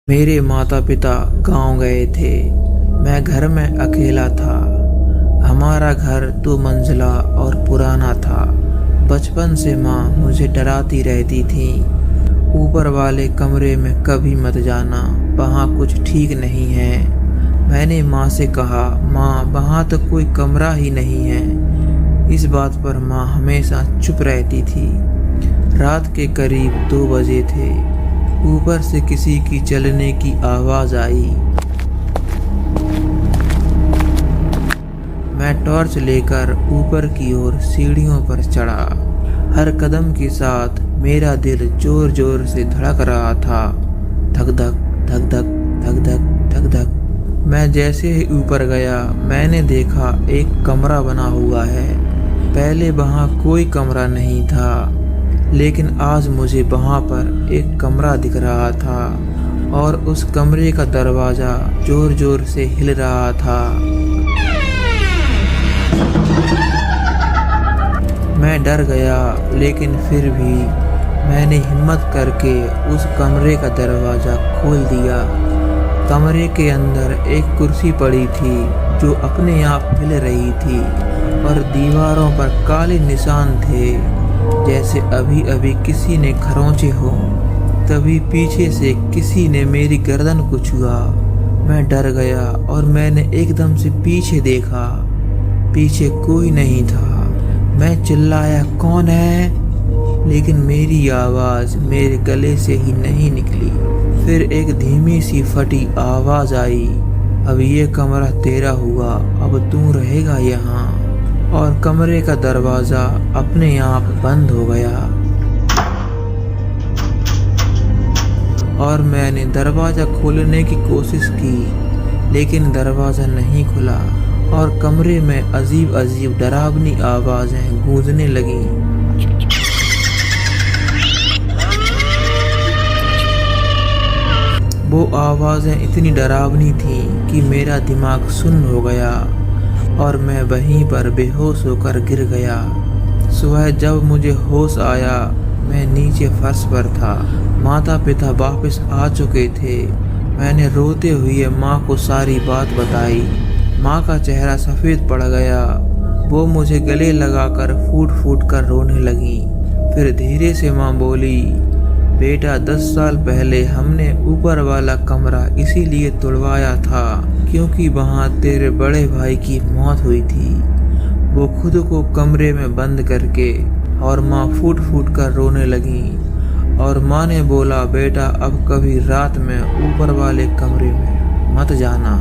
मेरे माता पिता गांव गए थे। मैं घर में अकेला था। हमारा घर 2 मंजिला और पुराना था। बचपन से माँ मुझे डराती रहती थी, ऊपर वाले कमरे में कभी मत जाना, वहाँ कुछ ठीक नहीं है। मैंने माँ से कहा, माँ वहाँ तो कोई कमरा ही नहीं है। इस बात पर माँ हमेशा चुप रहती थी। रात के करीब 2 बजे थे। ऊपर से किसी की चलने की आवाज़ आई। मैं टॉर्च लेकर ऊपर की ओर सीढ़ियों पर चढ़ा। हर कदम के साथ मेरा दिल जोर जोर से धड़क रहा था। धक धक धक धक धक धक धक धक। मैं जैसे ही ऊपर गया, मैंने देखा एक कमरा बना हुआ है। पहले वहाँ कोई कमरा नहीं था, लेकिन आज मुझे वहाँ पर एक कमरा दिख रहा था और उस कमरे का दरवाज़ा जोर जोर से हिल रहा था। मैं डर गया, लेकिन फिर भी मैंने हिम्मत करके उस कमरे का दरवाज़ा खोल दिया। कमरे के अंदर एक कुर्सी पड़ी थी जो अपने आप हिल रही थी और दीवारों पर काले निशान थे, जैसे अभी अभी किसी ने खरोंचे हो। तभी पीछे से किसी ने मेरी गर्दन को छुआ। मैं डर गया और मैंने एकदम से पीछे देखा। पीछे कोई नहीं था। मैं चिल्लाया, कौन है? लेकिन मेरी आवाज़ मेरे गले से ही नहीं निकली। फिर एक धीमी सी फटी आवाज़ आई, अब ये कमरा तेरा हुआ, अब तू रहेगा यहाँ। और कमरे का दरवाज़ा अपने आप बंद हो गया और मैंने दरवाज़ा खोलने की कोशिश की, लेकिन दरवाज़ा नहीं खुला और कमरे में अजीब अजीब डरावनी आवाज़ें गूंजने लगीं। वो आवाज़ें इतनी डरावनी थीं कि मेरा दिमाग सुन्न हो गया और मैं वहीं पर बेहोश होकर गिर गया। सुबह जब मुझे होश आया, मैं नीचे फर्श पर था। माता पिता वापस आ चुके थे। मैंने रोते हुए माँ को सारी बात बताई। माँ का चेहरा सफ़ेद पड़ गया। वो मुझे गले लगाकर फूट फूट कर रोने लगी। फिर धीरे से माँ बोली, बेटा 10 साल पहले हमने ऊपर वाला कमरा इसीलिए तुड़वाया था क्योंकि वहाँ तेरे बड़े भाई की मौत हुई थी। वो खुद को कमरे में बंद करके और माँ फूट फूट कर रोने लगी। और माँ ने बोला, बेटा अब कभी रात में ऊपर वाले कमरे में मत जाना।